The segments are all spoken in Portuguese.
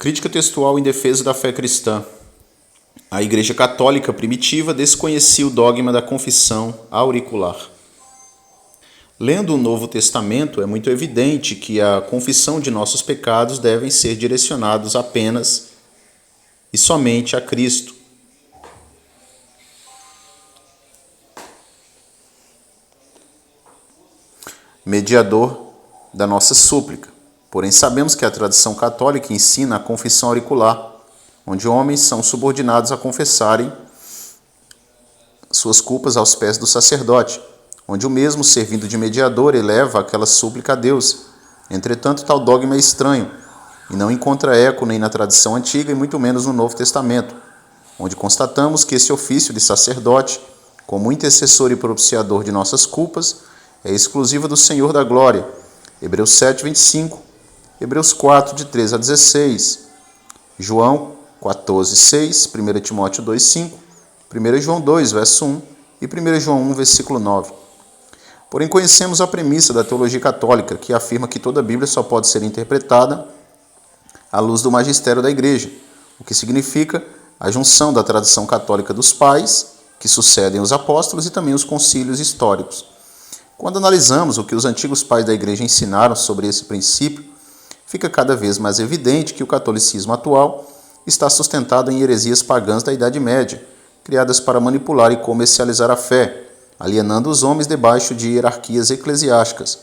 Crítica textual em defesa da fé cristã. A Igreja Católica primitiva desconhecia o dogma da confissão auricular. Lendo o Novo Testamento, é muito evidente que a confissão de nossos pecados devem ser direcionados apenas e somente a Cristo. Mediador da nossa súplica. Porém, sabemos que a tradição católica ensina a confissão auricular, onde homens são subordinados a confessarem suas culpas aos pés do sacerdote, onde o mesmo, servindo de mediador, eleva aquela súplica a Deus. Entretanto, tal dogma é estranho e não encontra eco nem na tradição antiga e muito menos no Novo Testamento, onde constatamos que esse ofício de sacerdote, como intercessor e propiciador de nossas culpas, é exclusivo do Senhor da Glória. Hebreus 7, 25, Hebreus 4, de 13 a 16, João 14, 6, 1 Timóteo 2, 5, 1 João 2, verso 1 e 1 João 1, versículo 9. Porém, conhecemos a premissa da teologia católica, que afirma que toda a Bíblia só pode ser interpretada à luz do magistério da Igreja, o que significa a junção da tradição católica dos pais, que sucedem os apóstolos, e também os concílios históricos. Quando analisamos o que os antigos pais da Igreja ensinaram sobre esse princípio, fica cada vez mais evidente que o catolicismo atual está sustentado em heresias pagãs da Idade Média, criadas para manipular e comercializar a fé, alienando os homens debaixo de hierarquias eclesiásticas.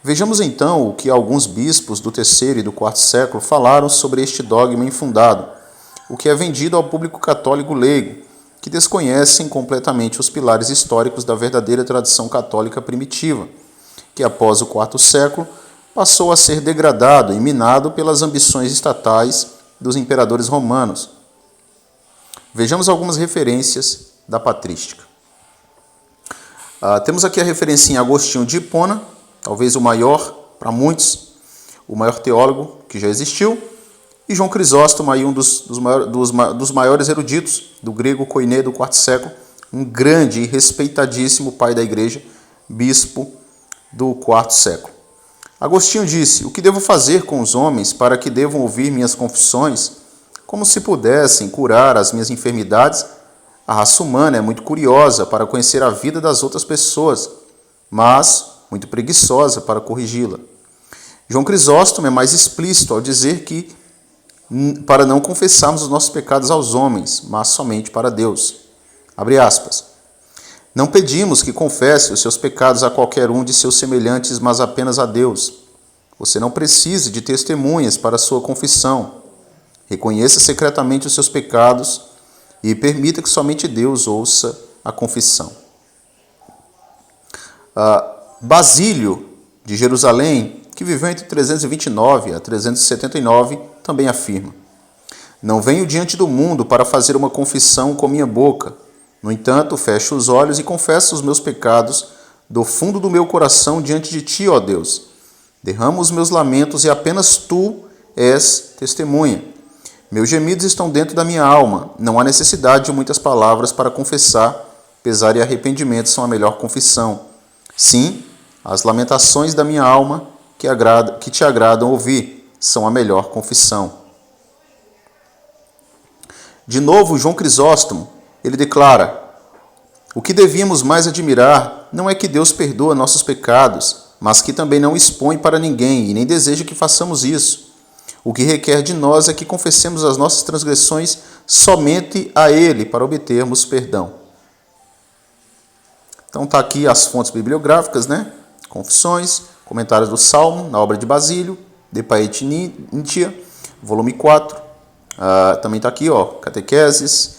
Vejamos então o que alguns bispos do terceiro e do quarto século falaram sobre este dogma infundado, o que é vendido ao público católico leigo, que desconhecem completamente os pilares históricos da verdadeira tradição católica primitiva, que após o quarto século passou a ser degradado e minado pelas ambições estatais dos imperadores romanos. Vejamos algumas referências da patrística. Temos aqui a referência em Agostinho de Hipona, talvez o maior, para muitos, o maior teólogo que já existiu, e João Crisóstomo, aí um dos maiores eruditos do grego koiné do quarto século, um grande e respeitadíssimo pai da igreja, bispo do quarto século. Agostinho disse: "O que devo fazer com os homens para que devam ouvir minhas confissões, como se pudessem curar as minhas enfermidades? A raça humana é muito curiosa para conhecer a vida das outras pessoas, mas muito preguiçosa para corrigi-la." João Crisóstomo é mais explícito ao dizer que para não confessarmos os nossos pecados aos homens, mas somente para Deus. Abre aspas. "Não pedimos que confesse os seus pecados a qualquer um de seus semelhantes, mas apenas a Deus. Você não precisa de testemunhas para a sua confissão. Reconheça secretamente os seus pecados e permita que somente Deus ouça a confissão." Basílio de Jerusalém, que viveu entre 329 a 379, também afirma: "Não venho diante do mundo para fazer uma confissão com minha boca. No entanto, fecho os olhos e confesso os meus pecados do fundo do meu coração diante de ti, ó Deus. Derramo os meus lamentos e apenas tu és testemunha. Meus gemidos estão dentro da minha alma. Não há necessidade de muitas palavras para confessar. Pesar e arrependimento são a melhor confissão. Sim, as lamentações da minha alma que te agradam ouvir são a melhor confissão." De novo, João Crisóstomo, ele declara: "O que devíamos mais admirar não é que Deus perdoa nossos pecados, mas que também não expõe para ninguém e nem deseja que façamos isso. O que requer de nós é que confessemos as nossas transgressões somente a Ele para obtermos perdão." Então está aqui as fontes bibliográficas, né? Confissões, comentários do Salmo, na obra de Basílio, De Pietà, volume 4. Também está aqui, ó, Catequeses.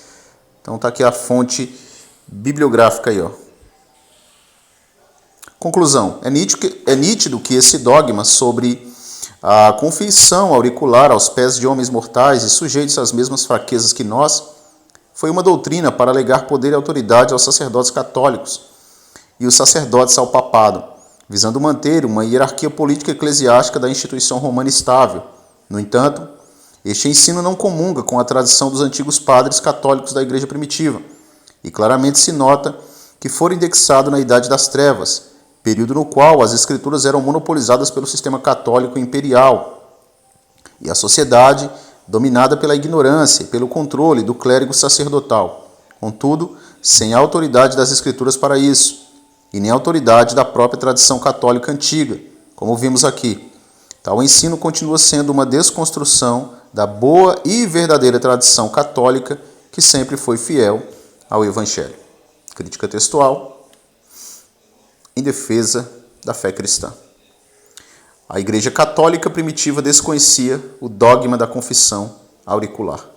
Então está aqui a fonte bibliográfica aí, ó. Conclusão. É nítido que esse dogma sobre a confissão auricular aos pés de homens mortais e sujeitos às mesmas fraquezas que nós foi uma doutrina para alegar poder e autoridade aos sacerdotes católicos e os sacerdotes ao papado, visando manter uma hierarquia política e eclesiástica da instituição romana estável. No entanto, este ensino não comunga com a tradição dos antigos padres católicos da Igreja primitiva, e claramente se nota que foi indexado na Idade das Trevas, período no qual as escrituras eram monopolizadas pelo sistema católico imperial, e a sociedade dominada pela ignorância e pelo controle do clérigo sacerdotal, contudo, sem a autoridade das Escrituras para isso, e nem a autoridade da própria tradição católica antiga, como vimos aqui. Tal ensino continua sendo uma desconstrução da boa e verdadeira tradição católica que sempre foi fiel ao Evangelho. Crítica textual em defesa da fé cristã. A Igreja Católica primitiva desconhecia o dogma da confissão auricular.